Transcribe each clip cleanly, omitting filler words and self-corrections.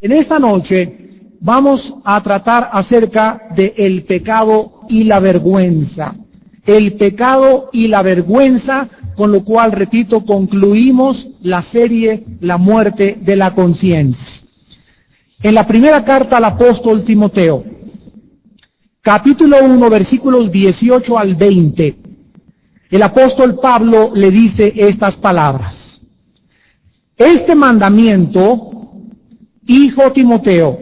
En esta noche vamos a tratar acerca de el pecado y la vergüenza. El pecado y la vergüenza, con lo cual, repito, concluimos la serie La muerte de la conciencia. En la primera carta al apóstol Timoteo, capítulo 1, versículos 18 al 20, el apóstol Pablo le dice estas palabras: Este mandamiento, hijo Timoteo,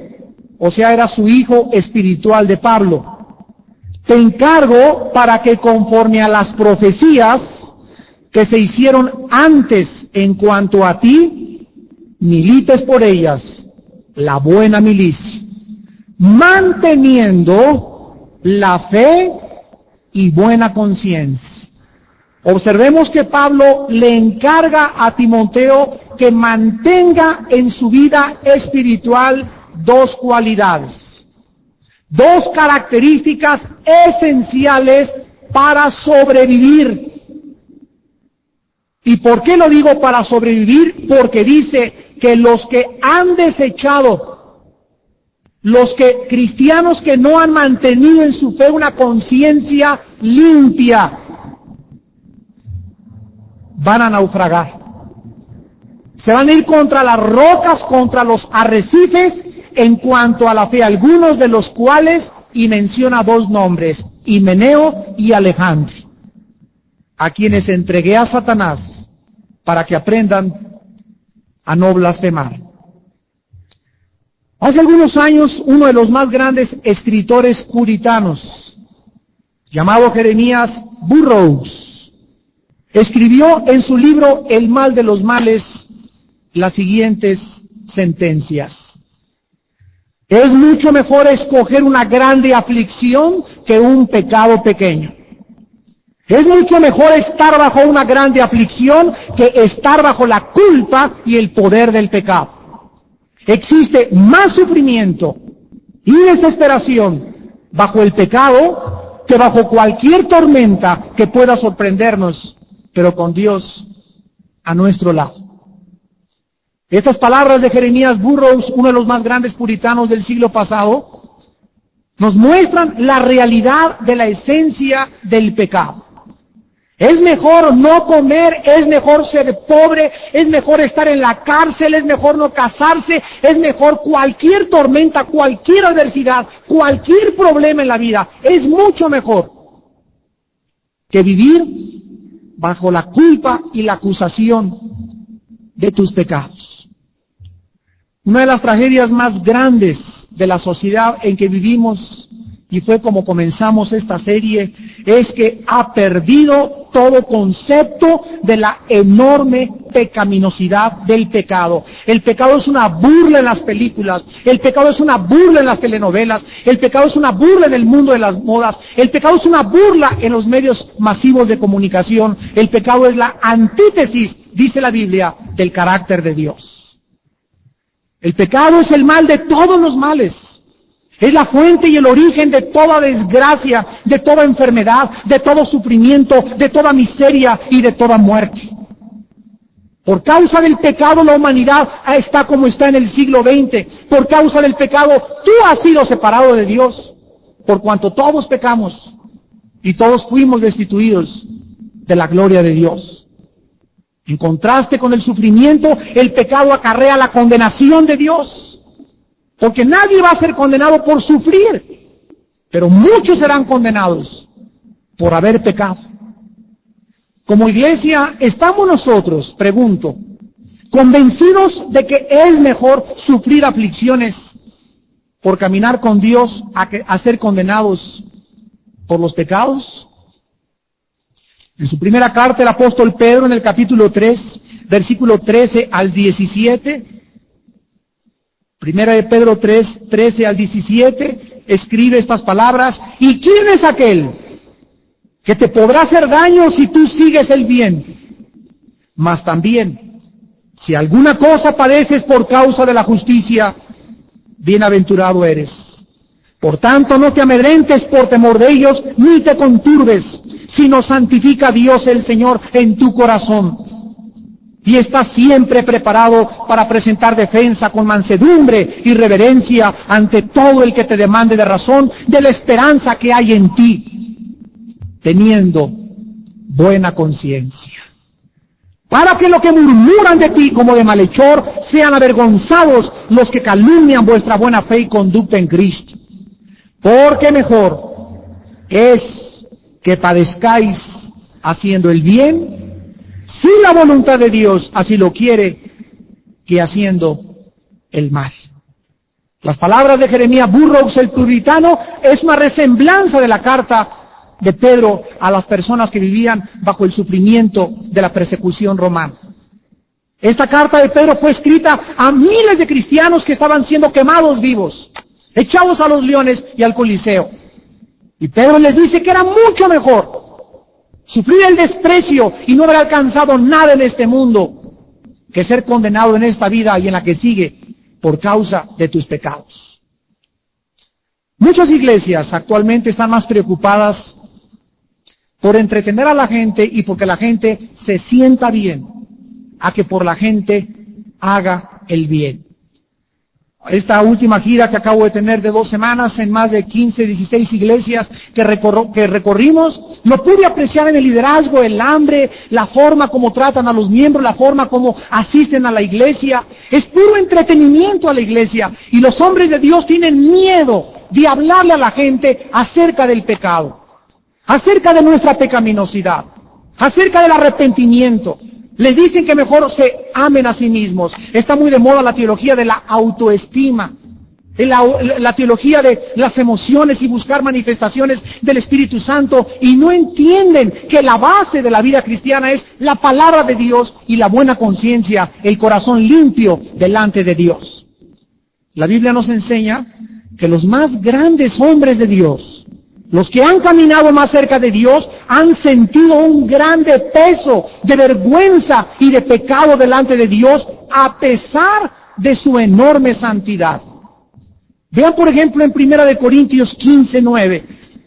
o sea, era su hijo espiritual de Pablo, te encargo para que conforme a las profecías que se hicieron antes en cuanto a ti, milites por ellas la buena milicia, manteniendo la fe y buena conciencia. Observemos que Pablo le encarga a Timoteo que mantenga en su vida espiritual dos cualidades, dos características esenciales para sobrevivir. ¿Y por qué lo digo para sobrevivir? Porque dice que los que han desechado, cristianos que no han mantenido en su fe una conciencia limpia, van a naufragar. Se van a ir contra las rocas, contra los arrecifes en cuanto a la fe, algunos de los cuales, y menciona dos nombres, Himeneo y Alejandro, a quienes entregué a Satanás para que aprendan a no blasfemar. Hace algunos años, uno de los más grandes escritores puritanos, llamado Jeremías Burroughs, escribió en su libro El mal de los males las siguientes sentencias: es mucho mejor escoger una grande aflicción que un pecado pequeño. Es mucho mejor estar bajo una grande aflicción que estar bajo la culpa y el poder del pecado. Existe más sufrimiento y desesperación bajo el pecado que bajo cualquier tormenta que pueda sorprendernos, pero con Dios a nuestro lado. Estas palabras de Jeremías Burroughs, uno de los más grandes puritanos del siglo pasado, nos muestran la realidad de la esencia del pecado. Es mejor no comer, es mejor ser pobre, es mejor estar en la cárcel, es mejor no casarse, es mejor cualquier tormenta, cualquier adversidad, cualquier problema en la vida. Es mucho mejor que vivir bajo la culpa y la acusación de tus pecados. Una de las tragedias más grandes de la sociedad en que vivimos, y fue como comenzamos esta serie, es que ha perdido todo concepto de la enorme pecaminosidad del pecado. El pecado es una burla en las películas, el pecado es una burla en las telenovelas, el pecado es una burla en el mundo de las modas, el pecado es una burla en los medios masivos de comunicación. El pecado es la antítesis, dice la Biblia, del carácter de Dios. El pecado es el mal de todos los males. Es la fuente y el origen de toda desgracia, de toda enfermedad, de todo sufrimiento, de toda miseria y de toda muerte. Por causa del pecado la humanidad está como está en el siglo XX. Por causa del pecado tú has sido separado de Dios, por cuanto todos pecamos y todos fuimos destituidos de la gloria de Dios. En contraste con el sufrimiento, el pecado acarrea la condenación de Dios. Porque nadie va a ser condenado por sufrir, pero muchos serán condenados por haber pecado. Como iglesia, ¿estamos nosotros, pregunto, convencidos de que es mejor sufrir aflicciones por caminar con Dios a ser condenados por los pecados? En su primera carta, el apóstol Pedro, en el capítulo 3, versículo 13 al 17, Primera de Pedro 3, 13 al 17, escribe estas palabras: ¿y quién es aquel que te podrá hacer daño si tú sigues el bien? Mas también, si alguna cosa padeces por causa de la justicia, bienaventurado eres. Por tanto, no te amedrentes por temor de ellos, ni te conturbes, sino santifica a Dios el Señor en tu corazón. y está siempre preparado para presentar defensa con mansedumbre y reverencia ante todo el que te demande de razón de la esperanza que hay en ti, teniendo buena conciencia, para que lo que murmuran de ti como de malhechor sean avergonzados los que calumnian vuestra buena fe y conducta en Cristo. Porque mejor es que padezcáis haciendo el bien, si la voluntad de Dios así lo quiere, que haciendo el mal. Las palabras de Jeremías Burroughs, el puritano, es una resemblanza de la carta de Pedro a las personas que vivían bajo el sufrimiento de la persecución romana. Esta carta de Pedro fue escrita a miles de cristianos que estaban siendo quemados vivos, echados a los leones y al Coliseo. Y Pedro les dice que era mucho mejor sufrir el desprecio y no haber alcanzado nada en este mundo que ser condenado en esta vida y en la que sigue por causa de tus pecados. Muchas iglesias actualmente están más preocupadas por entretener a la gente y porque la gente se sienta bien, a que por la gente haga el bien. Esta última gira que acabo de tener de 2 semanas en más de 15, 16 iglesias que recorrimos, lo pude apreciar en el liderazgo, el hambre, la forma como tratan a los miembros, la forma como asisten a la iglesia. Es puro entretenimiento a la iglesia y los hombres de Dios tienen miedo de hablarle a la gente acerca del pecado, acerca de nuestra pecaminosidad, acerca del arrepentimiento. Les dicen que mejor se amen a sí mismos. Está muy de moda la teología de la autoestima, la teología de las emociones y buscar manifestaciones del Espíritu Santo, y no entienden que la base de la vida cristiana es la palabra de Dios y la buena conciencia, el corazón limpio delante de Dios. La Biblia nos enseña que los más grandes hombres de Dios, los que han caminado más cerca de Dios, han sentido un grande peso de vergüenza y de pecado delante de Dios, a pesar de su enorme santidad. Vean, por ejemplo, en 1 Corintios 15:9,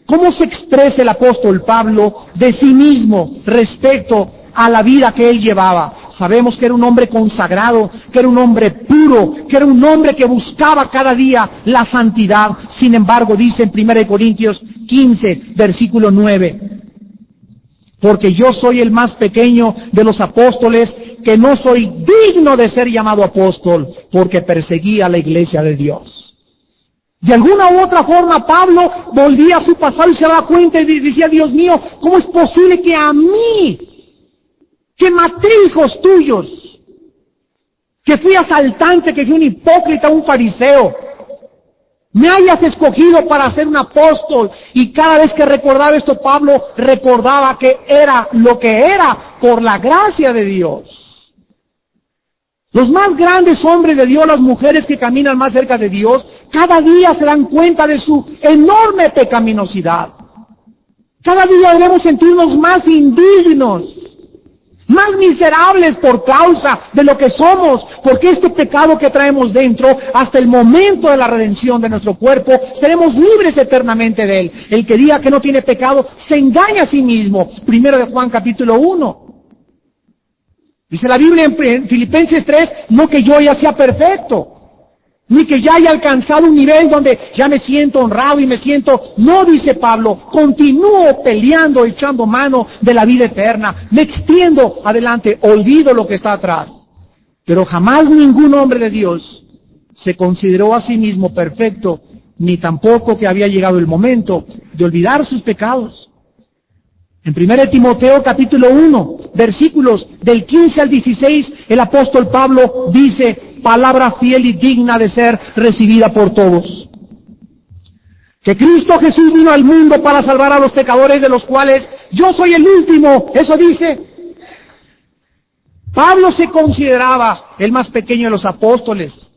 cómo se expresa el apóstol Pablo de sí mismo respecto a la vida que él llevaba. Sabemos que era un hombre consagrado, que era un hombre puro, que era un hombre que buscaba cada día la santidad. Sin embargo, dice en 1 Corintios 15, versículo 9, porque yo soy el más pequeño de los apóstoles, que no soy digno de ser llamado apóstol, porque perseguía a la iglesia de Dios. De alguna u otra forma, Pablo volvía a su pasado y se daba cuenta y decía, Dios mío, ¿cómo es posible que a mí, que maté hijos tuyos, que fui asaltante, que fui un hipócrita, un fariseo, me hayas escogido para ser un apóstol? Y cada vez que recordaba esto, Pablo recordaba que era lo que era por la gracia de Dios. Los más grandes hombres de Dios, las mujeres que caminan más cerca de Dios, cada día se dan cuenta de su enorme pecaminosidad. Cada día debemos sentirnos más indignos, más miserables por causa de lo que somos, porque este pecado que traemos dentro, hasta el momento de la redención de nuestro cuerpo, seremos libres eternamente de él. El que diga que no tiene pecado, se engaña a sí mismo. 1 Juan capítulo 1. Dice la Biblia en Filipenses 3, no que yo ya sea perfecto, ni que ya haya alcanzado un nivel donde ya me siento honrado y me siento... No, dice Pablo, continúo peleando, echando mano de la vida eterna, me extiendo adelante, olvido lo que está atrás. Pero jamás ningún hombre de Dios se consideró a sí mismo perfecto, ni tampoco que había llegado el momento de olvidar sus pecados. En 1 Timoteo capítulo 1, versículos del 15 al 16, el apóstol Pablo dice, palabra fiel y digna de ser recibida por todos, que Cristo Jesús vino al mundo para salvar a los pecadores, de los cuales yo soy el último. Eso dice. Pablo se consideraba el más pequeño de los apóstoles,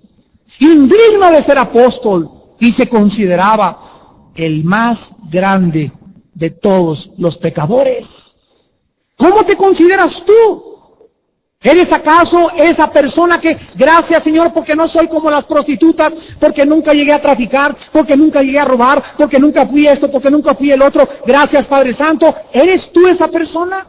indigno de ser apóstol, y se consideraba el más grande de todos los pecadores. ¿Cómo te consideras tú? ¿Eres acaso esa persona que, gracias Señor, porque no soy como las prostitutas, porque nunca llegué a traficar, porque nunca llegué a robar, porque nunca fui esto, porque nunca fui el otro, gracias Padre Santo? ¿Eres tú esa persona?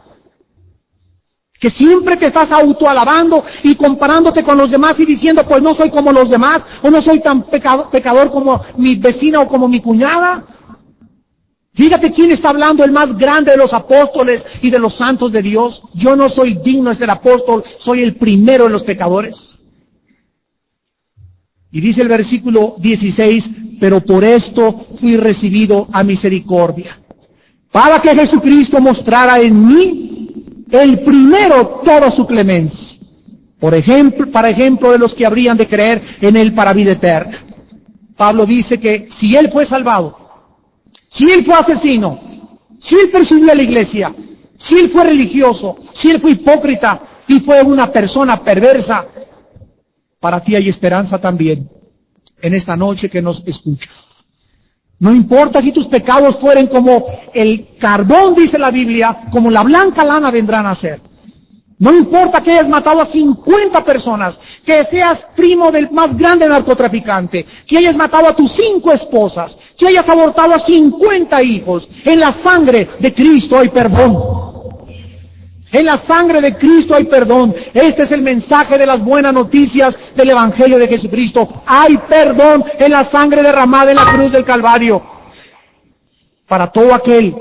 Que siempre te estás autoalabando y comparándote con los demás y diciendo, pues no soy como los demás, o no soy tan pecador como mi vecina o como mi cuñada. Fíjate quién está hablando, el más grande de los apóstoles y de los santos de Dios. Yo no soy digno de ser apóstol, soy el primero de los pecadores. Y dice el versículo 16, pero por esto fui recibido a misericordia, para que Jesucristo mostrara en mí el primero toda su clemencia, para ejemplo de los que habrían de creer en Él para vida eterna. Pablo dice que si Él fue salvado, si Él fue asesino, si Él persiguió a la iglesia, si Él fue religioso, si Él fue hipócrita y fue una persona perversa, para ti hay esperanza también en esta noche que nos escuchas. No importa si tus pecados fueren como el carbón, dice la Biblia, como la blanca lana vendrán a ser. No importa que hayas matado a 50 personas, que seas primo del más grande narcotraficante, que hayas matado a tus 5 esposas, que hayas abortado a 50 hijos. En la sangre de Cristo hay perdón. En la sangre de Cristo hay perdón. Este es el mensaje de las buenas noticias del Evangelio de Jesucristo. Hay perdón en la sangre derramada en la cruz del Calvario para todo aquel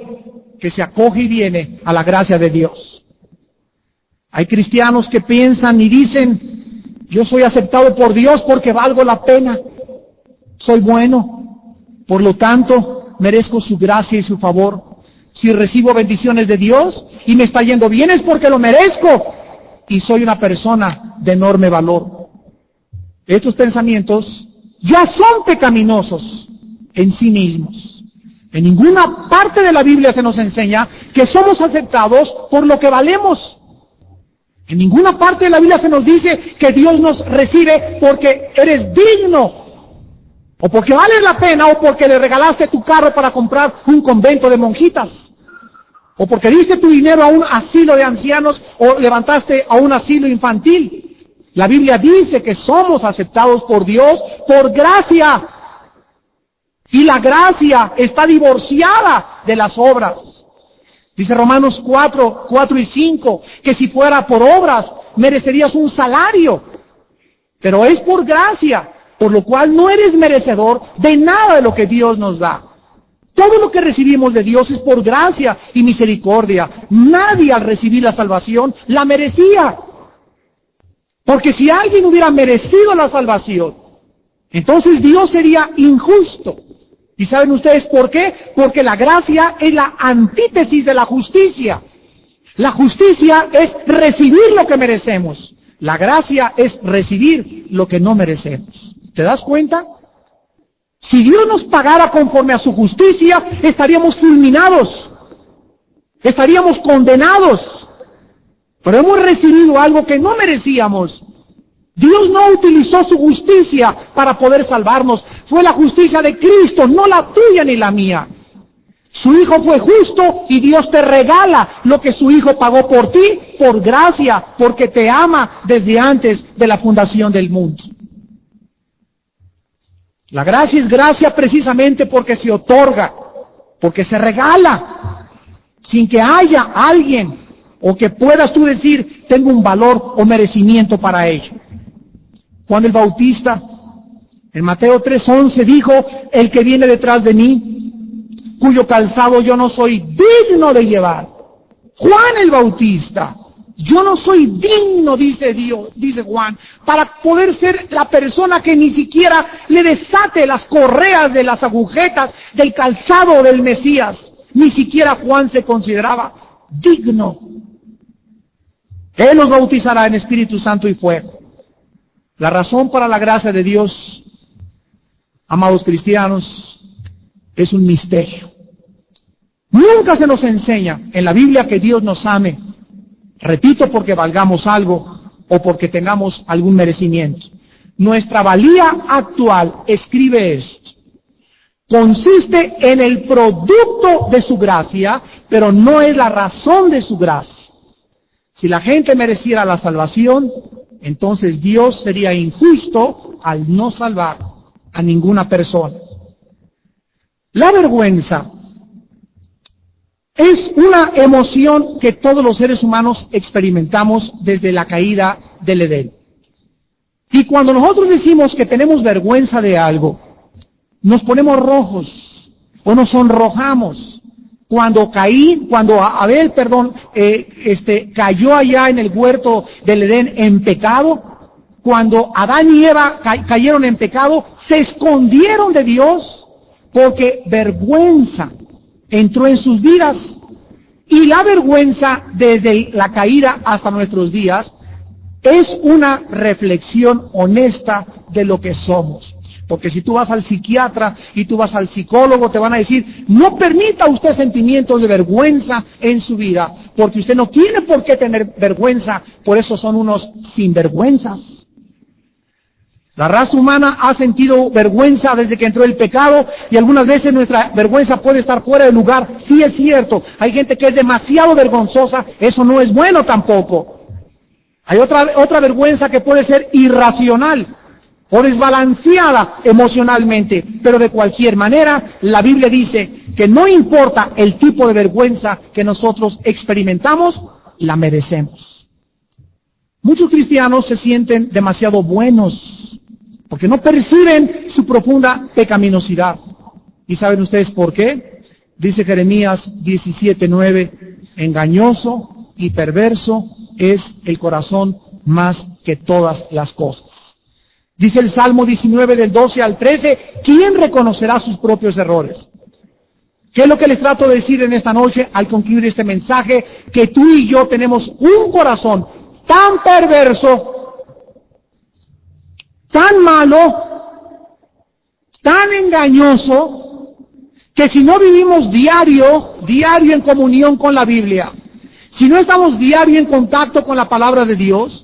que se acoge y viene a la gracia de Dios. Hay cristianos que piensan y dicen, yo soy aceptado por Dios porque valgo la pena, soy bueno, por lo tanto merezco su gracia y su favor. Si recibo bendiciones de Dios y me está yendo bien es porque lo merezco y soy una persona de enorme valor. Estos pensamientos ya son pecaminosos en sí mismos. En ninguna parte de la Biblia se nos enseña que somos aceptados por lo que valemos. En ninguna parte de la Biblia se nos dice que Dios nos recibe porque eres digno, o porque vales la pena, o porque le regalaste tu carro para comprar un convento de monjitas, o porque diste tu dinero a un asilo de ancianos, o levantaste a un asilo infantil. La Biblia dice que somos aceptados por Dios por gracia, y la gracia está divorciada de las obras. Dice Romanos 4 y 5, que si fuera por obras, merecerías un salario. Pero es por gracia, por lo cual no eres merecedor de nada de lo que Dios nos da. Todo lo que recibimos de Dios es por gracia y misericordia. Nadie al recibir la salvación la merecía. Porque si alguien hubiera merecido la salvación, entonces Dios sería injusto. ¿Y saben ustedes por qué? Porque la gracia es la antítesis de la justicia. La justicia es recibir lo que merecemos. La gracia es recibir lo que no merecemos. ¿Te das cuenta? Si Dios nos pagara conforme a su justicia, estaríamos fulminados. Estaríamos condenados. Pero hemos recibido algo que no merecíamos. Dios no utilizó su justicia para poder salvarnos. Fue la justicia de Cristo, no la tuya ni la mía. Su Hijo fue justo y Dios te regala lo que su Hijo pagó por ti, por gracia, porque te ama desde antes de la fundación del mundo. La gracia es gracia precisamente porque se otorga, porque se regala, sin que haya alguien o que puedas tú decir, tengo un valor o merecimiento para ello. Juan el Bautista, en Mateo 3:11 dijo, el que viene detrás de mí, cuyo calzado yo no soy digno de llevar. Juan el Bautista, yo no soy digno, dice Juan, para poder ser la persona que ni siquiera le desate las correas de las agujetas del calzado del Mesías. Ni siquiera Juan se consideraba digno. Él los bautizará en Espíritu Santo y fuego. La razón para la gracia de Dios, amados cristianos, es un misterio. Nunca se nos enseña en la Biblia que Dios nos ame, repito, porque valgamos algo o porque tengamos algún merecimiento. Nuestra valía actual, escribe esto, consiste en el producto de su gracia, pero no es la razón de su gracia. Si la gente mereciera la salvación, entonces Dios sería injusto al no salvar a ninguna persona. La vergüenza Es una emoción que todos los seres humanos experimentamos desde la caída del Edén. Y cuando nosotros decimos que tenemos vergüenza de algo, nos ponemos rojos o nos sonrojamos. Cuando Abel, cayó allá en el huerto del Edén en pecado, cuando Adán y Eva cayeron en pecado, se escondieron de Dios porque vergüenza entró en sus vidas. Y la vergüenza desde la caída hasta nuestros días es una reflexión honesta de lo que somos. Porque si tú vas al psiquiatra y tú vas al psicólogo, te van a decir, no permita usted sentimientos de vergüenza en su vida, porque usted no tiene por qué tener vergüenza, por eso son unos sinvergüenzas. La raza humana ha sentido vergüenza desde que entró el pecado, y algunas veces nuestra vergüenza puede estar fuera de lugar. Sí es cierto, hay gente que es demasiado vergonzosa, eso no es bueno tampoco. Hay otra vergüenza que puede ser irracional o desbalanceada emocionalmente, pero de cualquier manera, la Biblia dice que no importa el tipo de vergüenza que nosotros experimentamos, la merecemos. Muchos cristianos se sienten demasiado buenos, porque no perciben su profunda pecaminosidad. ¿Y saben ustedes por qué? Dice Jeremías 17:9, engañoso y perverso es el corazón más que todas las cosas. Dice el Salmo 19 del 12 al 13, ¿quién reconocerá sus propios errores? ¿Qué es lo que les trato de decir en esta noche al concluir este mensaje? Que tú y yo tenemos un corazón tan perverso, tan malo, tan engañoso, que si no vivimos diario en comunión con la Biblia, si no estamos diario en contacto con la palabra de Dios,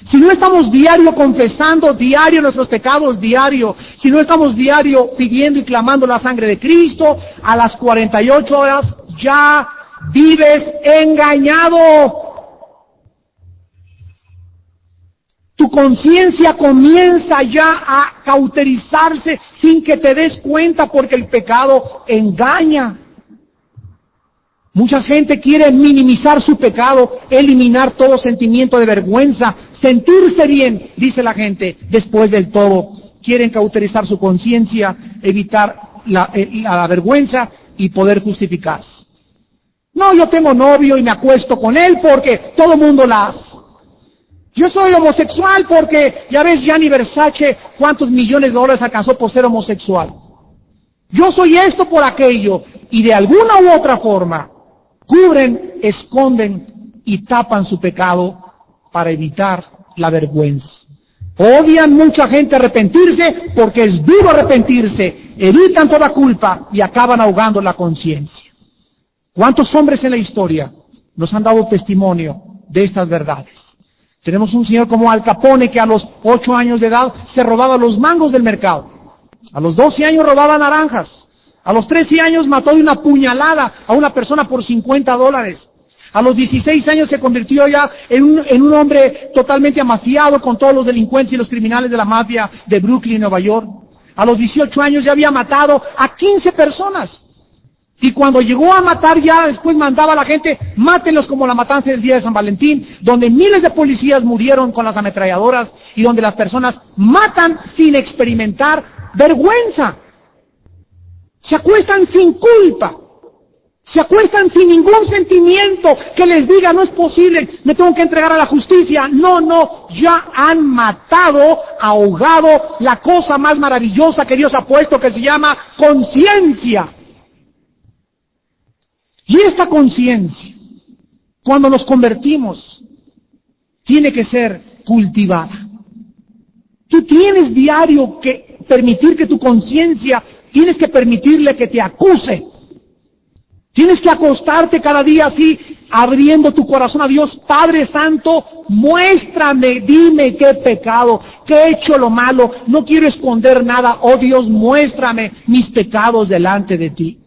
si no estamos diario confesando, diario nuestros pecados, diario, si no estamos diario pidiendo y clamando la sangre de Cristo, a las 48 horas ya vives engañado. Tu conciencia comienza ya a cauterizarse sin que te des cuenta porque el pecado engaña. Mucha gente quiere minimizar su pecado, eliminar todo sentimiento de vergüenza, sentirse bien, dice la gente, después del todo. Quieren cauterizar su conciencia, evitar la vergüenza y poder justificarse. No, yo tengo novio y me acuesto con él porque todo el mundo la hace. Yo soy homosexual porque, ya ves, Gianni Versace, cuántos millones de dólares alcanzó por ser homosexual. Yo soy esto por aquello, y de alguna u otra forma, cubren, esconden y tapan su pecado para evitar la vergüenza. Odian mucha gente arrepentirse porque es duro arrepentirse, evitan toda culpa y acaban ahogando la conciencia. ¿Cuántos hombres en la historia nos han dado testimonio de estas verdades? Tenemos un señor como Al Capone que a los 8 años de edad se robaba los mangos del mercado. A los 12 años robaba naranjas. A los 13 años mató de una puñalada a una persona por $50. A los 16 años se convirtió ya en un hombre totalmente amafiado con todos los delincuentes y los criminales de la mafia de Brooklyn, Nueva York. A los 18 años ya había matado a 15 personas. Y cuando llegó a matar ya después mandaba a la gente, mátenlos como la matanza del día de San Valentín, donde miles de policías murieron con las ametralladoras y donde las personas matan sin experimentar vergüenza. Se acuestan sin culpa, se acuestan sin ningún sentimiento que les diga, no es posible, me tengo que entregar a la justicia. No, ya han matado, ahogado la cosa más maravillosa que Dios ha puesto, que se llama conciencia. Y esta conciencia, cuando nos convertimos, tiene que ser cultivada. Tú tienes diario que permitir que tu conciencia, tienes que permitirle que te acuse. Tienes que acostarte cada día así, abriendo tu corazón a Dios. Padre Santo, muéstrame, dime qué pecado, qué he hecho lo malo, no quiero esconder nada. Oh Dios, muéstrame mis pecados delante de ti.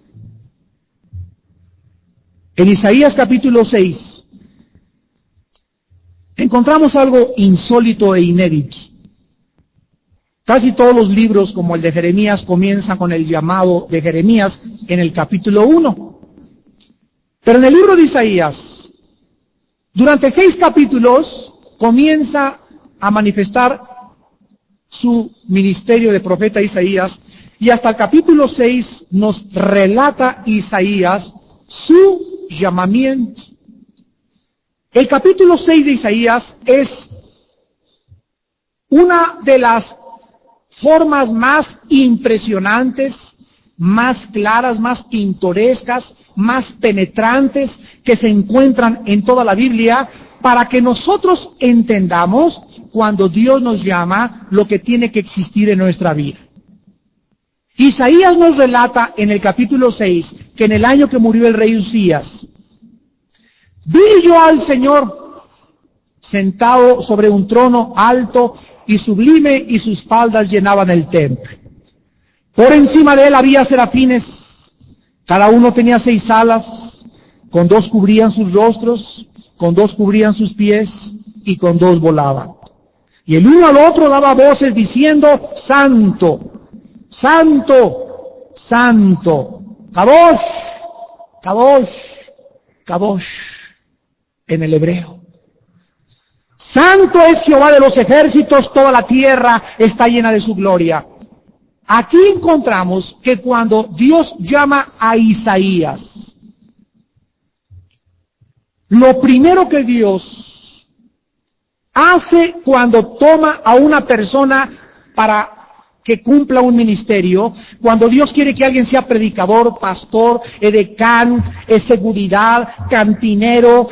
En Isaías capítulo 6 encontramos algo insólito e inédito. Casi todos los libros, como el de Jeremías, comienzan con el llamado de Jeremías en el capítulo 1. Pero en el libro de Isaías, durante 6 capítulos, comienza a manifestar su ministerio de profeta Isaías, y hasta el capítulo 6 nos relata Isaías su llamamiento. El capítulo 6 de Isaías es una de las formas más impresionantes, más claras, más pintorescas, más penetrantes que se encuentran en toda la Biblia, para que nosotros entendamos cuando Dios nos llama lo que tiene que existir en nuestra vida. Isaías nos relata en el capítulo 6 que en el año que murió el rey Usías, vi yo al Señor sentado sobre un trono alto y sublime, y sus faldas llenaban el templo. Por encima de él había serafines, cada uno tenía 6 alas, con 2 cubrían sus rostros, con 2 cubrían sus pies, y con 2 volaban. Y el uno al otro daba voces diciendo: Santo, Santo, Santo, Kadosh, Kadosh, Kadosh, en el hebreo. Santo es Jehová de los ejércitos, toda la tierra está llena de su gloria. Aquí encontramos que cuando Dios llama a Isaías, lo primero que Dios hace cuando toma a una persona para que cumpla un ministerio, cuando Dios quiere que alguien sea predicador, pastor, edecán, seguridad, cantinero,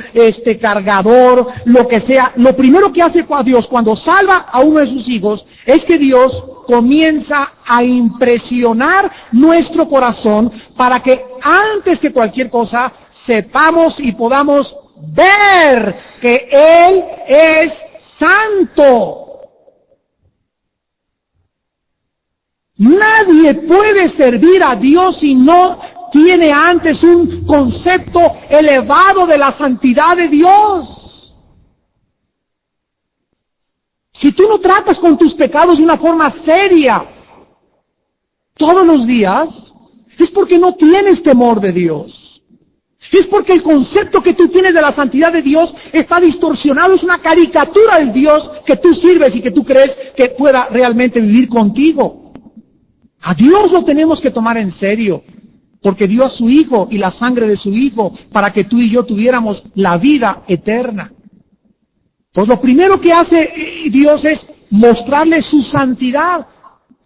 cargador, lo que sea, lo primero que hace Dios cuando salva a uno de sus hijos es que Dios comienza a impresionar nuestro corazón para que antes que cualquier cosa sepamos y podamos ver que Él es santo. Nadie puede servir a Dios si no tiene antes un concepto elevado de la santidad de Dios. Si tú no tratas con tus pecados de una forma seria todos los días, es porque no tienes temor de Dios. Es porque el concepto que tú tienes de la santidad de Dios está distorsionado, es una caricatura del Dios que tú sirves y que tú crees que pueda realmente vivir contigo. A Dios lo tenemos que tomar en serio, porque dio a su Hijo y la sangre de su Hijo para que tú y yo tuviéramos la vida eterna. Pues lo primero que hace Dios es mostrarle su santidad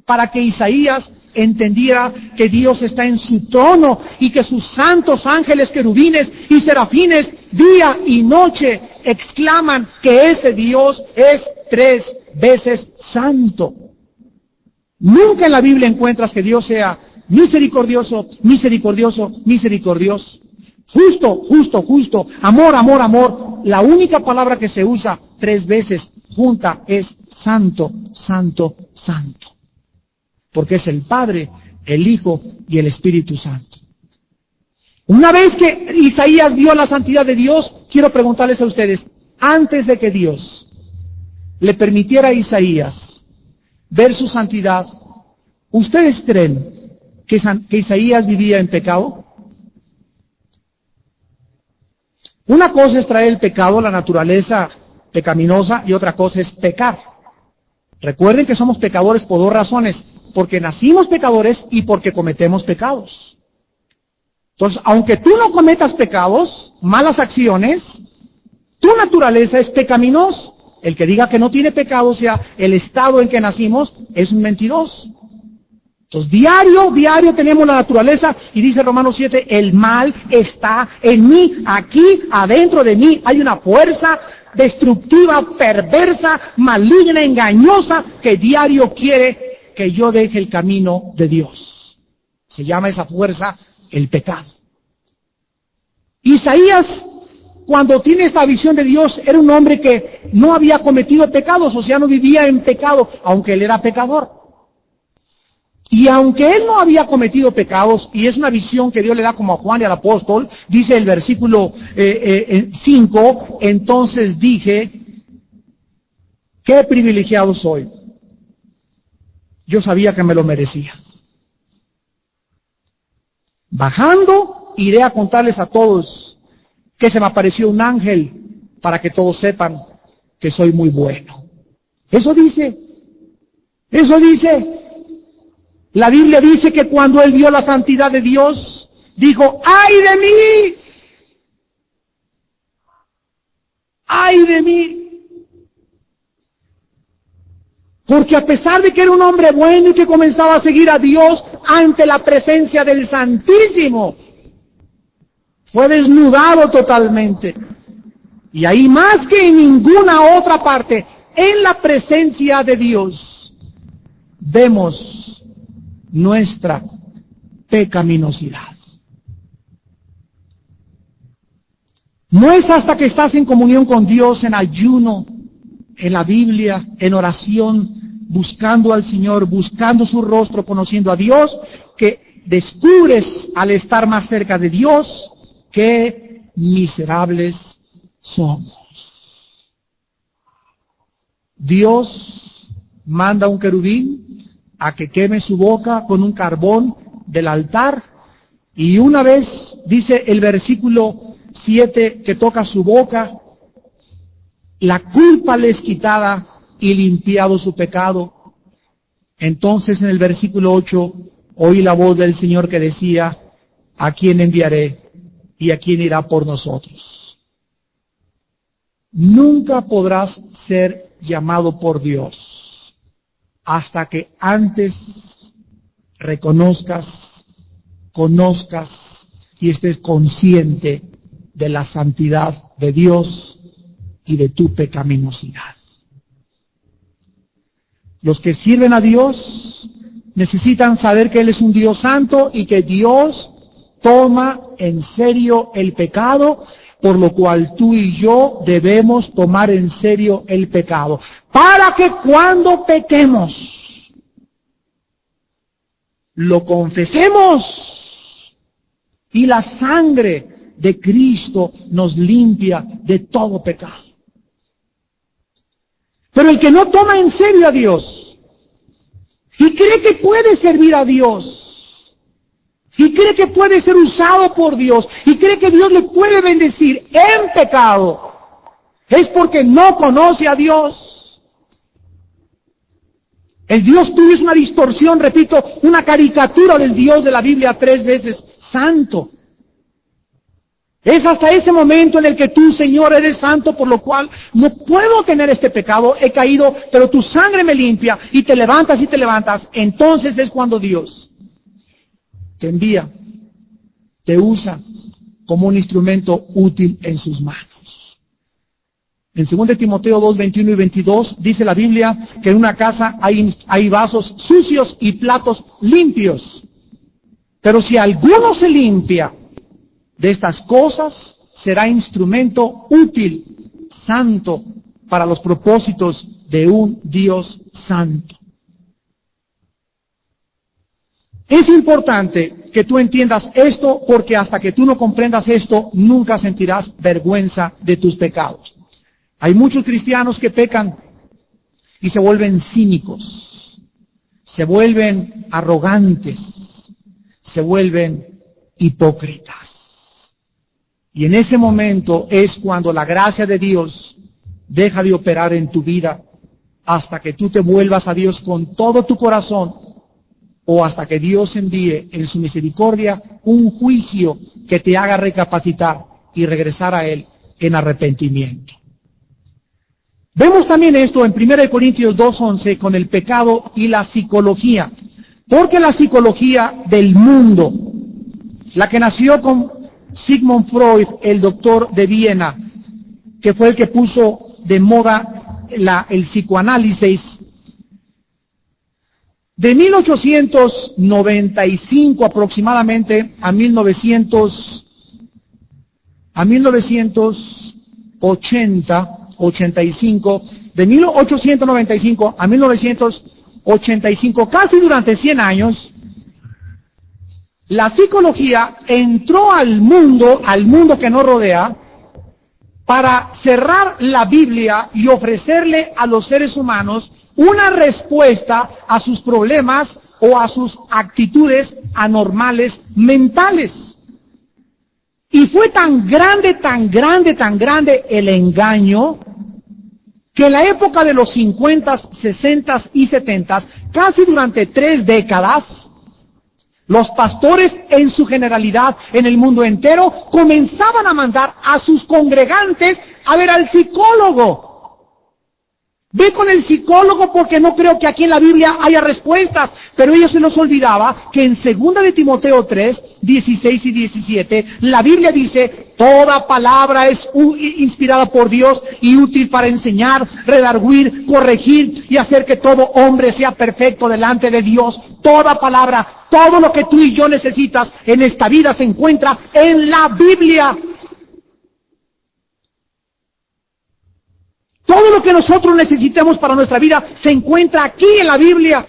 para que Isaías entendiera que Dios está en su trono y que sus santos ángeles, querubines y serafines día y noche exclaman que ese Dios es 3 veces santo. Nunca en la Biblia encuentras que Dios sea misericordioso, misericordioso, misericordioso. Justo, justo, justo. Amor, amor, amor. La única palabra que se usa 3 veces junta es santo, santo, santo. Porque es el Padre, el Hijo y el Espíritu Santo. Una vez que Isaías vio la santidad de Dios, quiero preguntarles a ustedes, antes de que Dios le permitiera a Isaías ver su santidad, ¿ustedes creen que Isaías vivía en pecado? Una cosa es traer el pecado, la naturaleza pecaminosa, y otra cosa es pecar. Recuerden que somos pecadores por 2 razones, porque nacimos pecadores y porque cometemos pecados. Entonces, aunque tú no cometas pecados, malas acciones, tu naturaleza es pecaminosa. El que diga que no tiene pecado, o sea, el estado en que nacimos, es un mentiroso. Entonces, diario tenemos la naturaleza, y dice Romanos 7, el mal está en mí, aquí, adentro de mí, hay una fuerza destructiva, perversa, maligna, engañosa, que diario quiere que yo deje el camino de Dios. Se llama esa fuerza el pecado. Isaías, cuando tiene esta visión de Dios, era un hombre que no había cometido pecados, o sea, no vivía en pecado, aunque él era pecador. Y aunque él no había cometido pecados, y es una visión que Dios le da como a Juan y al apóstol, dice el versículo 5, entonces dije, qué privilegiado soy. Yo sabía que me lo merecía. Bajando, iré a contarles a todos que se me apareció un ángel para que todos sepan que soy muy bueno. Eso dice. La Biblia dice que cuando él vio la santidad de Dios, dijo, ¡ay de mí! ¡Ay de mí! Porque a pesar de que era un hombre bueno y que comenzaba a seguir a Dios ante la presencia del Santísimo, fue desnudado totalmente. Y ahí más que en ninguna otra parte, en la presencia de Dios, vemos nuestra pecaminosidad. No es hasta que estás en comunión con Dios, en ayuno, en la Biblia, en oración, buscando al Señor, buscando su rostro, conociendo a Dios, que descubres al estar más cerca de Dios, qué miserables somos. Dios manda un querubín a que queme su boca con un carbón del altar, y una vez, dice el versículo 7, que toca su boca, la culpa le es quitada y limpiado su pecado. Entonces en el versículo 8 oí la voz del Señor que decía, ¿a quién enviaré y a quién irá por nosotros? Nunca podrás ser llamado por Dios hasta que antes reconozcas, conozcas y estés consciente de la santidad de Dios y de tu pecaminosidad. Los que sirven a Dios necesitan saber que Él es un Dios santo y que Dios toma en serio el pecado, por lo cual tú y yo debemos tomar en serio el pecado, para que cuando pequemos, lo confesemos y la sangre de Cristo nos limpia de todo pecado. Pero el que no toma en serio a Dios y cree que puede servir a Dios y cree que puede ser usado por Dios y cree que Dios le puede bendecir en pecado, es porque no conoce a Dios. El Dios tuyo es una distorsión, repito, una caricatura del Dios de la Biblia 3 veces santo. Es hasta ese momento en el que tú, Señor, eres santo, por lo cual no puedo tener este pecado, he caído, pero tu sangre me limpia, y te levantas, entonces es cuando Dios te envía, te usa como un instrumento útil en sus manos. En 2 Timoteo 2, 21 y 22 dice la Biblia que en una casa hay vasos sucios y platos limpios, pero si alguno se limpia de estas cosas, será instrumento útil, santo, para los propósitos de un Dios santo. Es importante que tú entiendas esto, porque hasta que tú no comprendas esto, nunca sentirás vergüenza de tus pecados. Hay muchos cristianos que pecan y se vuelven cínicos, se vuelven arrogantes, se vuelven hipócritas. Y en ese momento es cuando la gracia de Dios deja de operar en tu vida, hasta que tú te vuelvas a Dios con todo tu corazón, o hasta que Dios envíe en su misericordia un juicio que te haga recapacitar y regresar a Él en arrepentimiento. Vemos también esto en 1 Corintios 2:11 con el pecado y la psicología, porque la psicología del mundo, la que nació con Sigmund Freud, el doctor de Viena, que fue el que puso de moda el psicoanálisis, de 1895 aproximadamente a 1985, de 1895 a 1985, casi durante 100 años, la psicología entró al mundo que nos rodea, para cerrar la Biblia y ofrecerle a los seres humanos una respuesta a sus problemas o a sus actitudes anormales mentales. Y fue tan grande, tan grande, tan grande el engaño, que en la época de los 50, 60 y 70, casi durante 3 décadas, los pastores en su generalidad, en el mundo entero, comenzaban a mandar a sus congregantes a ver al psicólogo. Ve con el psicólogo porque no creo que aquí en la Biblia haya respuestas. Pero ellos se nos olvidaba que en 2 de Timoteo 3, 16 y 17, la Biblia dice, toda palabra es inspirada por Dios y útil para enseñar, redarguir, corregir y hacer que todo hombre sea perfecto delante de Dios. Toda palabra, todo lo que tú y yo necesitas en esta vida se encuentra en la Biblia. Todo lo que nosotros necesitemos para nuestra vida se encuentra aquí en la Biblia.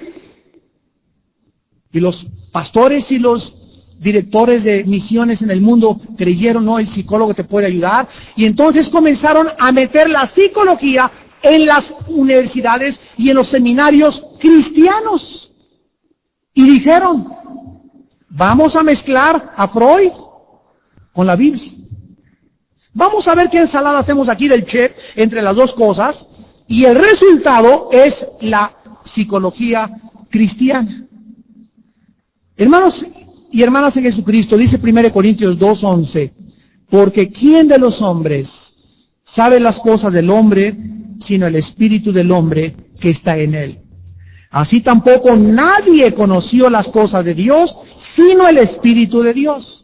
Y los pastores y los directores de misiones en el mundo creyeron, no, el psicólogo te puede ayudar. Y entonces comenzaron a meter la psicología en las universidades y en los seminarios cristianos. Y dijeron, vamos a mezclar a Freud con la Biblia. Vamos a ver qué ensalada hacemos aquí del chef entre las dos cosas, y el resultado es la psicología cristiana. Hermanos y hermanas en Jesucristo, dice 1 Corintios 2:11, porque ¿quién de los hombres sabe las cosas del hombre, sino el espíritu del hombre que está en él? Así tampoco nadie conoció las cosas de Dios, sino el espíritu de Dios.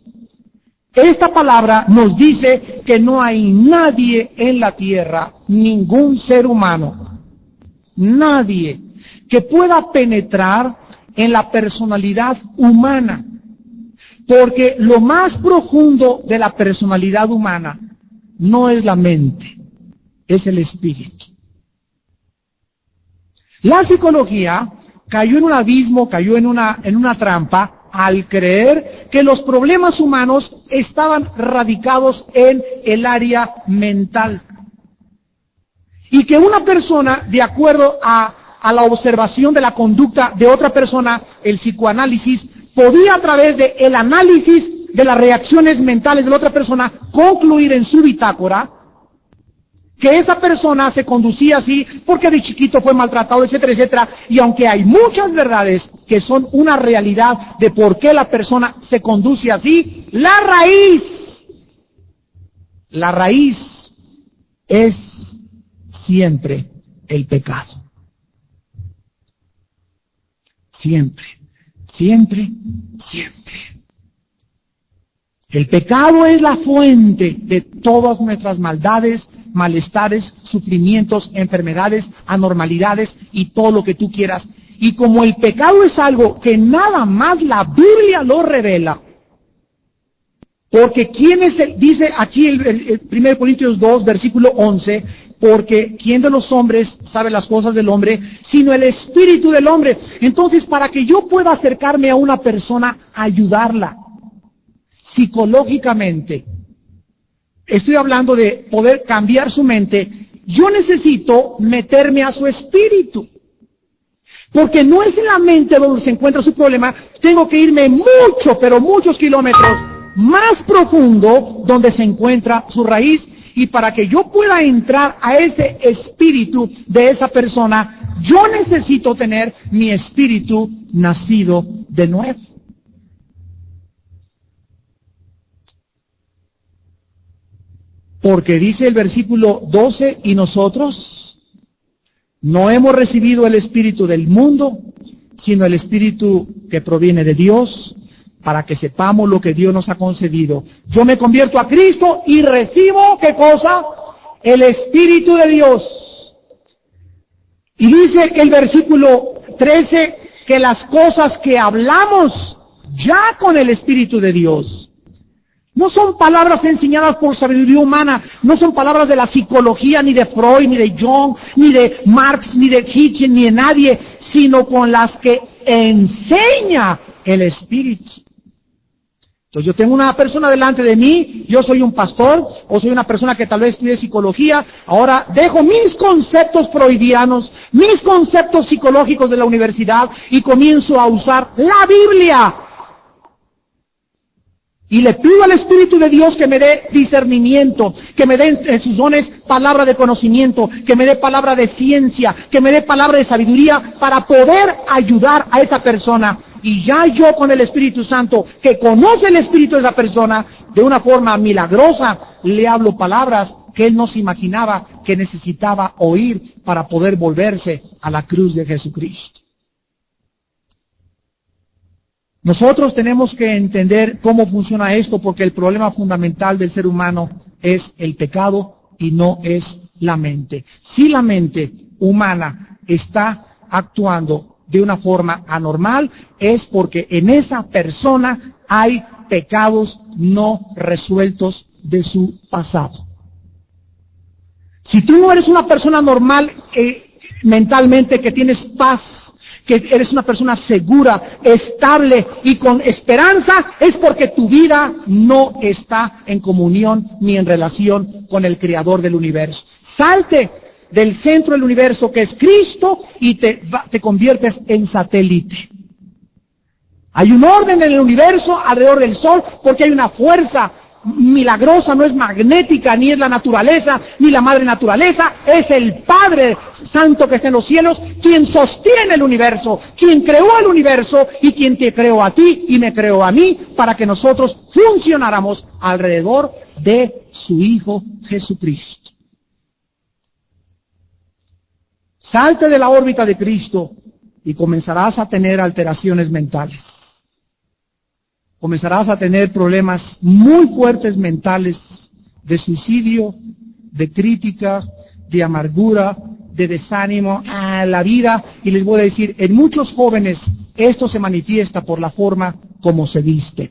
Esta palabra nos dice que no hay nadie en la tierra, ningún ser humano, nadie que pueda penetrar en la personalidad humana, porque lo más profundo de la personalidad humana no es la mente, es el espíritu. La psicología cayó en un abismo, cayó en una trampa, al creer que los problemas humanos estaban radicados en el área mental. Y que una persona, de acuerdo a la observación de la conducta de otra persona, el psicoanálisis, podía a través del análisis de las reacciones mentales de la otra persona, concluir en su bitácora que esa persona se conducía así porque de chiquito fue maltratado, etcétera, etcétera. Y aunque hay muchas verdades que son una realidad de por qué la persona se conduce así, la raíz es siempre el pecado. Siempre, siempre, siempre. El pecado es la fuente de todas nuestras maldades, malestares, sufrimientos, enfermedades, anormalidades y todo lo que tú quieras. Y como el pecado es algo que nada más la Biblia lo revela, porque ¿quién es dice aquí el 1 Corintios 2, versículo 11, porque ¿quién de los hombres sabe las cosas del hombre, sino el espíritu del hombre? Entonces, para que yo pueda acercarme a una persona, ayudarla psicológicamente, estoy hablando de poder cambiar su mente, yo necesito meterme a su espíritu. Porque no es en la mente donde se encuentra su problema, tengo que irme mucho, pero muchos kilómetros más profundo donde se encuentra su raíz. Y para que yo pueda entrar a ese espíritu de esa persona, yo necesito tener mi espíritu nacido de nuevo. Porque dice el versículo 12, y nosotros no hemos recibido el espíritu del mundo, sino el espíritu que proviene de Dios, para que sepamos lo que Dios nos ha concedido. Yo me convierto a Cristo y recibo, ¿qué cosa? El espíritu de Dios. Y dice el versículo 13, que las cosas que hablamos ya con el espíritu de Dios, no son palabras enseñadas por sabiduría humana, no son palabras de la psicología, ni de Freud, ni de Jung, ni de Marx, ni de Hitchens, ni de nadie, sino con las que enseña el Espíritu. Entonces yo tengo una persona delante de mí, yo soy un pastor, o soy una persona que tal vez estudie psicología, ahora dejo mis conceptos freudianos, mis conceptos psicológicos de la universidad, y comienzo a usar la Biblia. Y le pido al Espíritu de Dios que me dé discernimiento, que me dé en sus dones palabra de conocimiento, que me dé palabra de ciencia, que me dé palabra de sabiduría para poder ayudar a esa persona. Y ya yo con el Espíritu Santo, que conoce el Espíritu de esa persona, de una forma milagrosa, le hablo palabras que él no se imaginaba que necesitaba oír para poder volverse a la cruz de Jesucristo. Nosotros tenemos que entender cómo funciona esto, porque el problema fundamental del ser humano es el pecado y no es la mente. Si la mente humana está actuando de una forma anormal, es porque en esa persona hay pecados no resueltos de su pasado. Si tú no eres una persona normal mentalmente, que tienes paz, que eres una persona segura, estable y con esperanza, es porque tu vida no está en comunión ni en relación con el Creador del universo. Salte del centro del universo, que es Cristo, y te conviertes en satélite. Hay un orden en el universo alrededor del Sol, porque hay una fuerza milagrosa, no es magnética, ni es la naturaleza, ni la madre naturaleza, es el Padre Santo que está en los cielos, quien sostiene el universo, quien creó el universo y quien te creó a ti y me creó a mí, para que nosotros funcionáramos alrededor de su Hijo Jesucristo. Salte de la órbita de Cristo y comenzarás a tener alteraciones mentales. Comenzarás a tener problemas muy fuertes mentales, de suicidio, de crítica, de amargura, de desánimo a la vida. Y les voy a decir, en muchos jóvenes esto se manifiesta por la forma como se visten.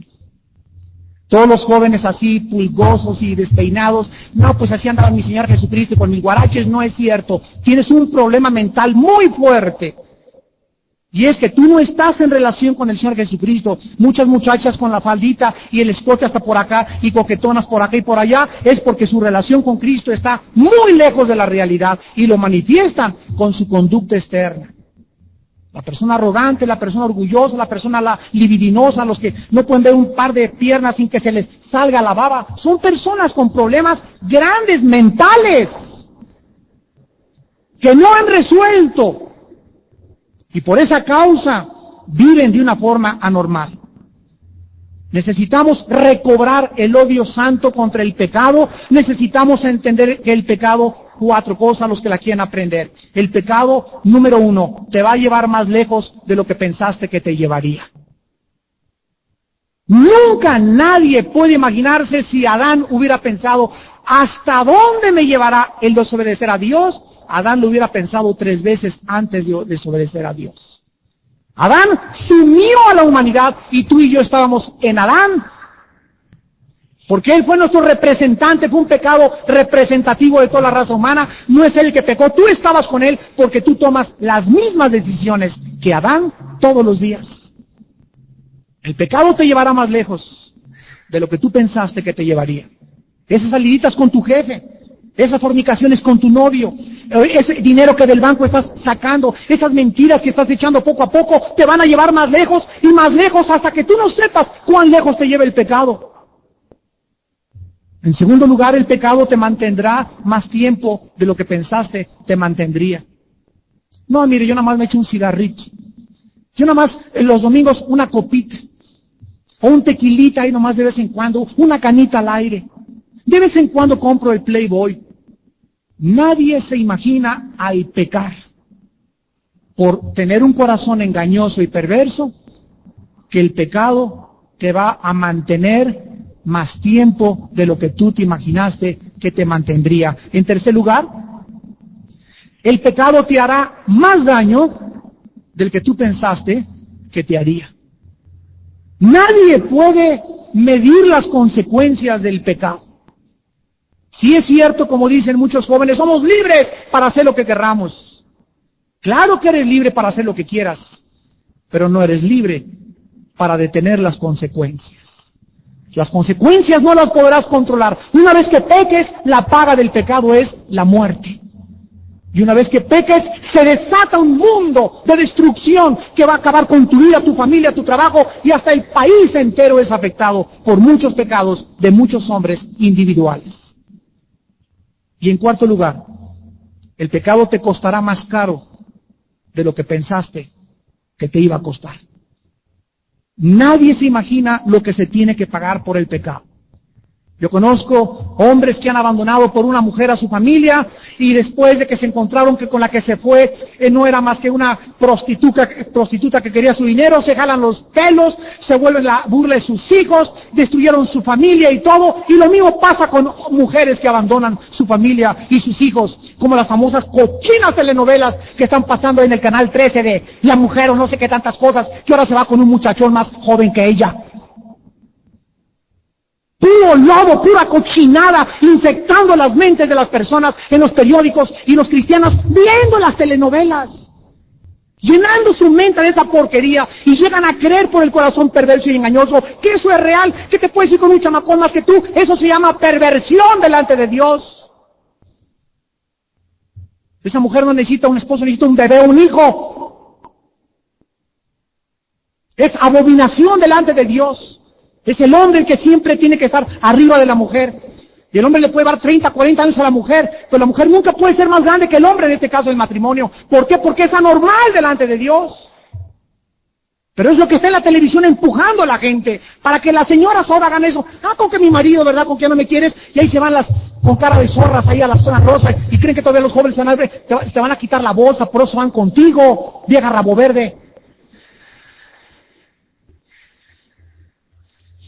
Todos los jóvenes así, pulgosos y despeinados, no, pues así andaba mi Señor Jesucristo con mis guaraches. No es cierto. Tienes un problema mental muy fuerte. Y es que tú no estás en relación con el Señor Jesucristo. Muchas muchachas con la faldita y el escote hasta por acá y coquetonas por acá y por allá, es porque su relación con Cristo está muy lejos de la realidad y lo manifiestan con su conducta externa. La persona arrogante, la persona orgullosa, la persona libidinosa, los que no pueden ver un par de piernas sin que se les salga la baba, son personas con problemas grandes mentales que no han resuelto. Y por esa causa viven de una forma anormal. Necesitamos recobrar el odio santo contra el pecado. Necesitamos entender que el pecado, 4 cosas, los que la quieren aprender. El pecado, número 1, te va a llevar más lejos de lo que pensaste que te llevaría. Nunca nadie puede imaginarse si Adán hubiera pensado, ¿hasta dónde me llevará el desobedecer a Dios? Adán lo hubiera pensado 3 veces antes de desobedecer a Dios. Adán sumió a la humanidad y tú y yo estábamos en Adán. Porque él fue nuestro representante, fue un pecado representativo de toda la raza humana. No es él el que pecó, tú estabas con él porque tú tomas las mismas decisiones que Adán todos los días. El pecado te llevará más lejos de lo que tú pensaste que te llevaría. Esas saliditas con tu jefe, esas fornicaciones con tu novio, ese dinero que del banco estás sacando, esas mentiras que estás echando poco a poco, te van a llevar más lejos y más lejos hasta que tú no sepas cuán lejos te lleva el pecado. En segundo lugar, el pecado te mantendrá más tiempo de lo que pensaste te mantendría. No, mire, yo nada más me echo un cigarrito. Yo nada más los domingos una copita. O un tequilita ahí nomás de vez en cuando, una canita al aire. De vez en cuando compro el Playboy. Nadie se imagina al pecar por tener un corazón engañoso y perverso que el pecado te va a mantener más tiempo de lo que tú te imaginaste que te mantendría. En tercer lugar, el pecado te hará más daño del que tú pensaste que te haría. Nadie puede medir las consecuencias del pecado. Si es cierto, como dicen muchos jóvenes, somos libres para hacer lo que querramos. Claro que eres libre para hacer lo que quieras, pero no eres libre para detener las consecuencias. Las consecuencias no las podrás controlar. Una vez que peques, la paga del pecado es la muerte. Y una vez que peques, se desata un mundo de destrucción que va a acabar con tu vida, tu familia, tu trabajo, y hasta el país entero es afectado por muchos pecados de muchos hombres individuales. Y en cuarto lugar, el pecado te costará más caro de lo que pensaste que te iba a costar. Nadie se imagina lo que se tiene que pagar por el pecado. Yo conozco hombres que han abandonado por una mujer a su familia y después de que se encontraron que con la que se fue no era más que una prostituta que quería su dinero, se jalan los pelos, se vuelven la burla de sus hijos, destruyeron su familia y todo. Y lo mismo pasa con mujeres que abandonan su familia y sus hijos, como las famosas cochinas telenovelas que están pasando en el canal 13 de La Mujer o no sé qué tantas cosas, que ahora se va con un muchachón más joven que ella. Puro lobo, pura cochinada, infectando las mentes de las personas en los periódicos y los cristianos viendo las telenovelas, llenando su mente de esa porquería y llegan a creer por el corazón perverso y engañoso que eso es real, que te puedes ir con un chamacón más que tú. Eso se llama perversión delante de Dios. Esa mujer no necesita un esposo, necesita un bebé, un hijo. Es abominación delante de Dios. Es el hombre el que siempre tiene que estar arriba de la mujer. Y el hombre le puede dar 30, 40 años a la mujer, pero la mujer nunca puede ser más grande que el hombre, en este caso el matrimonio. ¿Por qué? Porque es anormal delante de Dios. Pero es lo que está en la televisión empujando a la gente, para que las señoras ahora hagan eso. Con que mi marido, ¿verdad? Con que no me quieres, y ahí se van las con cara de zorras ahí a la zona rosa, y creen que todavía los jóvenes te van a quitar la bolsa, por eso van contigo, vieja rabo verde.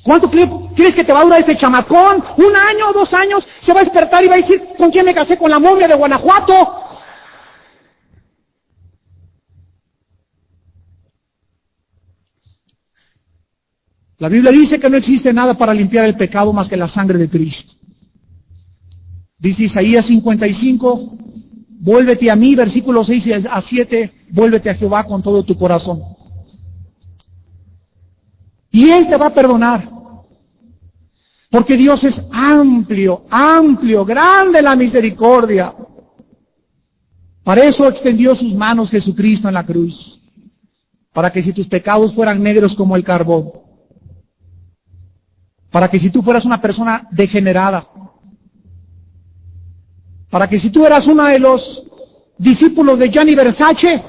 ¿Cuánto crees que te va a durar ese chamacón? ¿Un año, 2 años? Se va a despertar y va a decir, ¿con quién me casé? Con la momia de Guanajuato. La Biblia dice que no existe nada para limpiar el pecado más que la sangre de Cristo. Dice Isaías 55, vuélvete a mí, versículos 6 a 7, vuélvete a Jehová con todo tu corazón. Y Él te va a perdonar. Porque Dios es amplio, amplio, grande la misericordia. Para eso extendió sus manos Jesucristo en la cruz. Para que si tus pecados fueran negros como el carbón. Para que si tú fueras una persona degenerada. Para que si tú eras uno de los discípulos de Gianni Versace,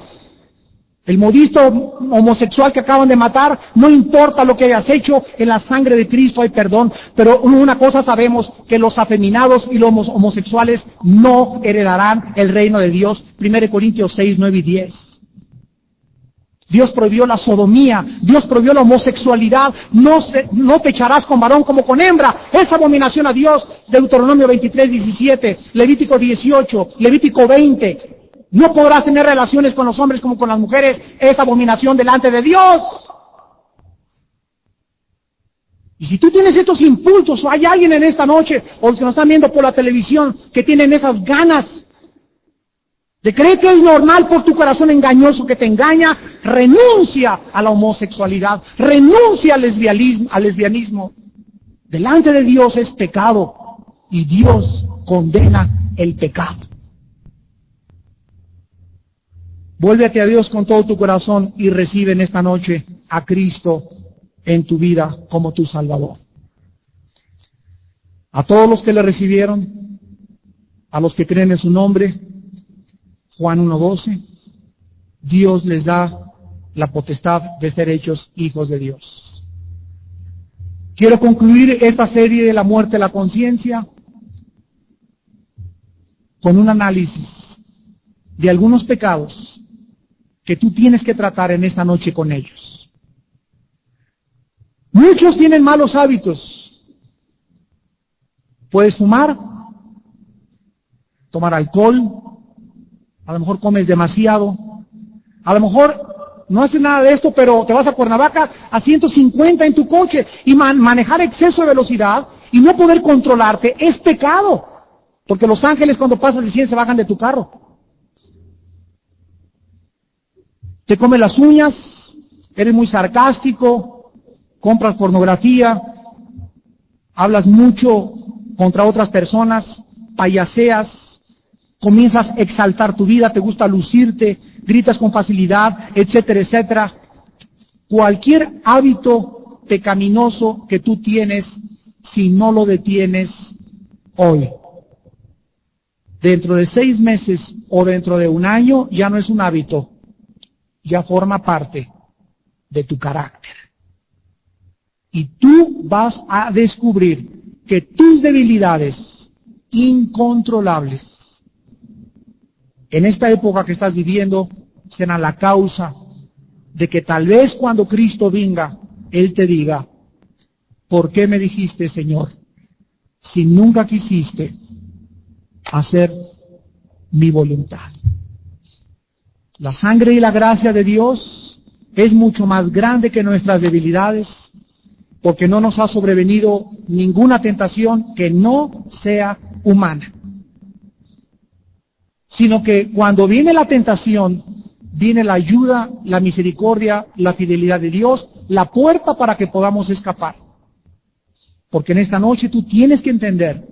el modisto homosexual que acaban de matar, no importa lo que hayas hecho, en la sangre de Cristo hay perdón. Pero una cosa sabemos, que los afeminados y los homosexuales no heredarán el reino de Dios. 1 Corintios 6, 9 y 10. Dios prohibió la sodomía, Dios prohibió la homosexualidad, no te echarás con varón como con hembra, es abominación a Dios. Deuteronomio 23, 17, Levítico 18, Levítico 20. No podrás tener relaciones con los hombres como con las mujeres, es abominación delante de Dios. Y si tú tienes estos impulsos, o hay alguien en esta noche, o los que nos están viendo por la televisión, que tienen esas ganas de creer que es normal por tu corazón engañoso que te engaña, renuncia a la homosexualidad, renuncia al lesbianismo. Delante de Dios es pecado, y Dios condena el pecado. Vuélvete a Dios con todo tu corazón y recibe en esta noche a Cristo en tu vida como tu Salvador. A todos los que le recibieron, a los que creen en su nombre, Juan 1:12, Dios les da la potestad de ser hechos hijos de Dios. Quiero concluir esta serie de la muerte de la conciencia con un análisis de algunos pecados que tú tienes que tratar en esta noche con ellos. Muchos tienen malos hábitos. Puedes fumar, tomar alcohol, a lo mejor comes demasiado, a lo mejor no haces nada de esto, pero te vas a Cuernavaca a 150 en tu coche y manejar exceso de velocidad y no poder controlarte es pecado, porque los ángeles cuando pasas de 100 se bajan de tu carro. Te comes las uñas, eres muy sarcástico, compras pornografía, hablas mucho contra otras personas, payaseas, comienzas a exaltar tu vida, te gusta lucirte, gritas con facilidad, etcétera, etcétera. Cualquier hábito pecaminoso que tú tienes, si no lo detienes hoy, dentro de 6 meses o dentro de 1 año, ya no es un hábito, ya forma parte de tu carácter. Y tú vas a descubrir que tus debilidades incontrolables en esta época que estás viviendo serán la causa de que tal vez cuando Cristo venga, Él te diga: ¿por qué me dijiste, Señor, si nunca quisiste hacer mi voluntad? La sangre y la gracia de Dios es mucho más grande que nuestras debilidades, porque no nos ha sobrevenido ninguna tentación que no sea humana, sino que cuando viene la tentación, viene la ayuda, la misericordia, la fidelidad de Dios, la puerta para que podamos escapar. Porque en esta noche tú tienes que entender,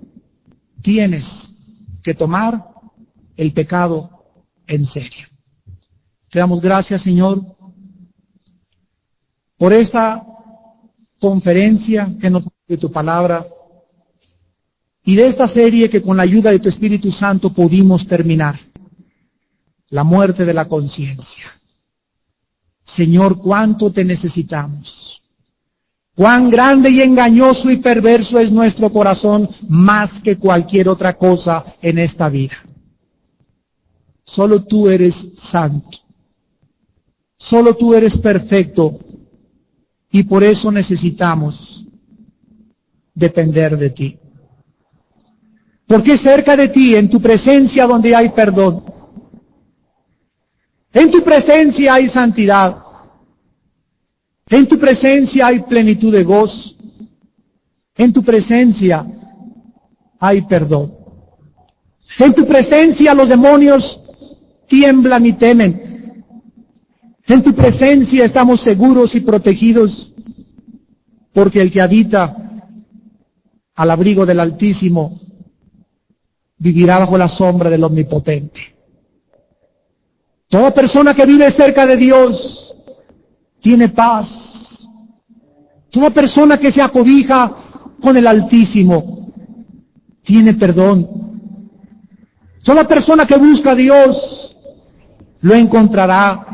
tienes que tomar el pecado en serio. Te damos gracias, Señor, por esta conferencia que nos de tu palabra y de esta serie que con la ayuda de tu Espíritu Santo pudimos terminar, la muerte de la conciencia. Señor, cuánto te necesitamos. Cuán grande y engañoso y perverso es nuestro corazón más que cualquier otra cosa en esta vida. Solo tú eres santo. Solo tú eres perfecto. Y por eso necesitamos depender de ti. Porque cerca de ti, en tu presencia donde hay perdón, en tu presencia hay santidad, en tu presencia hay plenitud de gozo, en tu presencia hay perdón. En tu presencia los demonios tiemblan y temen. En tu presencia estamos seguros y protegidos, porque el que habita al abrigo del Altísimo vivirá bajo la sombra del Omnipotente. Toda persona que vive cerca de Dios tiene paz. Toda persona que se acobija con el Altísimo tiene perdón. Toda persona que busca a Dios lo encontrará,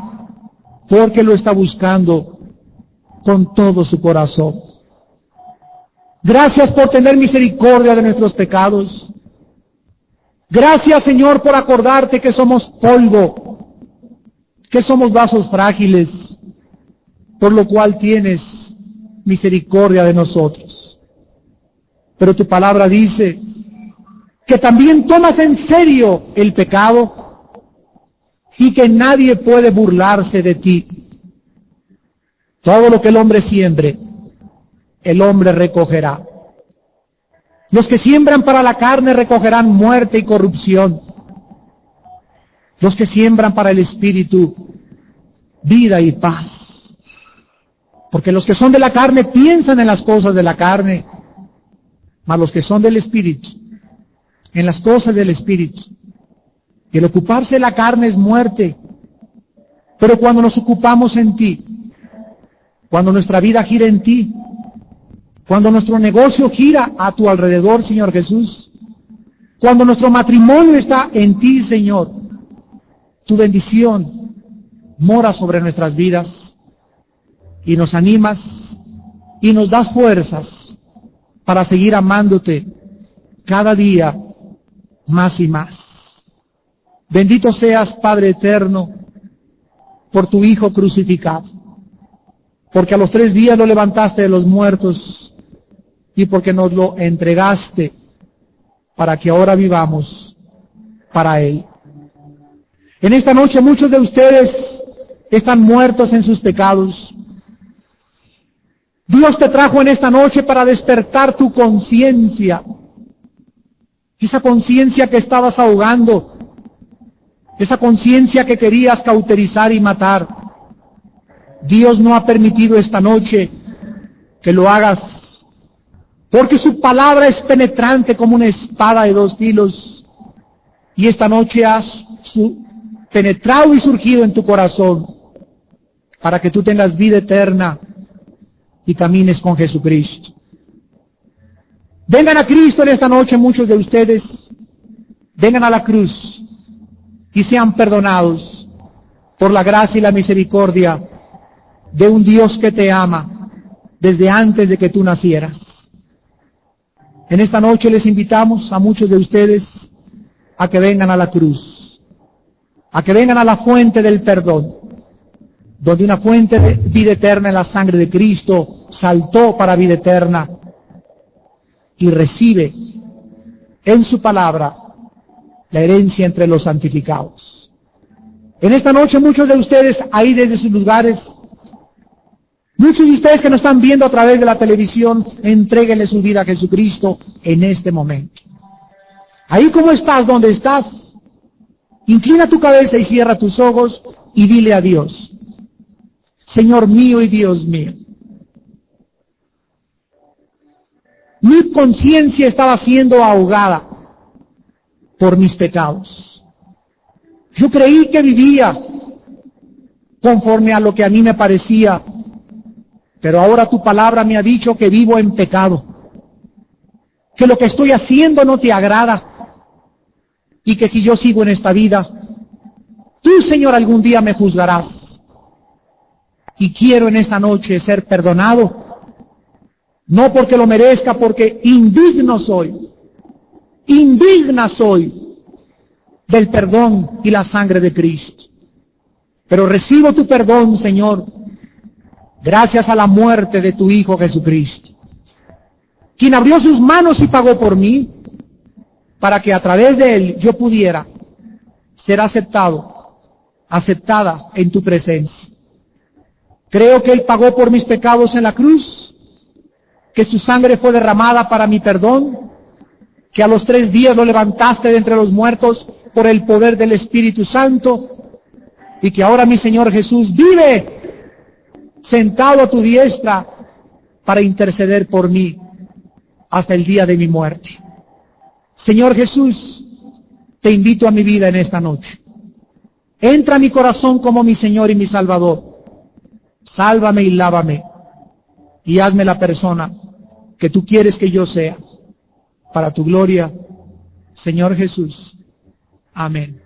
porque lo está buscando con todo su corazón. Gracias por tener misericordia de nuestros pecados. Gracias, Señor, por acordarte que somos polvo, que somos vasos frágiles, por lo cual tienes misericordia de nosotros. Pero tu palabra dice que también tomas en serio el pecado y que nadie puede burlarse de ti. Todo lo que el hombre siembre, el hombre recogerá. Los que siembran para la carne recogerán muerte y corrupción. Los que siembran para el Espíritu, vida y paz. Porque los que son de la carne piensan en las cosas de la carne, mas los que son del Espíritu, en las cosas del Espíritu. Y el ocuparse de la carne es muerte. Pero cuando nos ocupamos en ti, cuando nuestra vida gira en ti, cuando nuestro negocio gira a tu alrededor, Señor Jesús, cuando nuestro matrimonio está en ti, Señor, tu bendición mora sobre nuestras vidas y nos animas y nos das fuerzas para seguir amándote cada día más y más. Bendito seas, Padre eterno, por tu Hijo crucificado, porque a los 3 días lo levantaste de los muertos y porque nos lo entregaste para que ahora vivamos para Él. En esta noche muchos de ustedes están muertos en sus pecados. Dios te trajo en esta noche para despertar tu conciencia, esa conciencia que estabas ahogando, esa conciencia que querías cauterizar y matar. Dios no ha permitido esta noche que lo hagas, porque su palabra es penetrante como una espada de 2 filos y esta noche has penetrado y surgido en tu corazón para que tú tengas vida eterna y camines con Jesucristo. Vengan a Cristo en esta noche muchos de ustedes, vengan a la cruz y sean perdonados por la gracia y la misericordia de un Dios que te ama desde antes de que tú nacieras. En esta noche les invitamos a muchos de ustedes a que vengan a la cruz, a que vengan a la fuente del perdón, donde una fuente de vida eterna en la sangre de Cristo saltó para vida eterna, y recibe en su palabra la herencia entre los santificados. En esta noche muchos de ustedes ahí desde sus lugares, muchos de ustedes que nos están viendo a través de la televisión, entréguenle su vida a Jesucristo en este momento. Ahí como estás, donde estás, inclina tu cabeza y cierra tus ojos y dile a Dios: Señor mío y Dios mío, mi conciencia estaba siendo ahogada por mis pecados. Yo creí que vivía conforme a lo que a mí me parecía, pero ahora tu palabra me ha dicho que vivo en pecado, que lo que estoy haciendo no te agrada, y que si yo sigo en esta vida, tú, Señor, algún día me juzgarás. Y quiero en esta noche ser perdonado, no porque lo merezca, porque indigna soy del perdón y la sangre de Cristo. Pero recibo tu perdón, Señor, gracias a la muerte de tu Hijo Jesucristo, quien abrió sus manos y pagó por mí, para que a través de él yo pudiera ser aceptada en tu presencia. Creo que él pagó por mis pecados en la cruz, que su sangre fue derramada para mi perdón, que a los 3 días lo levantaste de entre los muertos por el poder del Espíritu Santo, y que ahora mi Señor Jesús vive sentado a tu diestra para interceder por mí hasta el día de mi muerte. Señor Jesús, te invito a mi vida en esta noche. Entra a mi corazón como mi Señor y mi Salvador. Sálvame y lávame, y hazme la persona que tú quieres que yo sea, para tu gloria, Señor Jesús. Amén.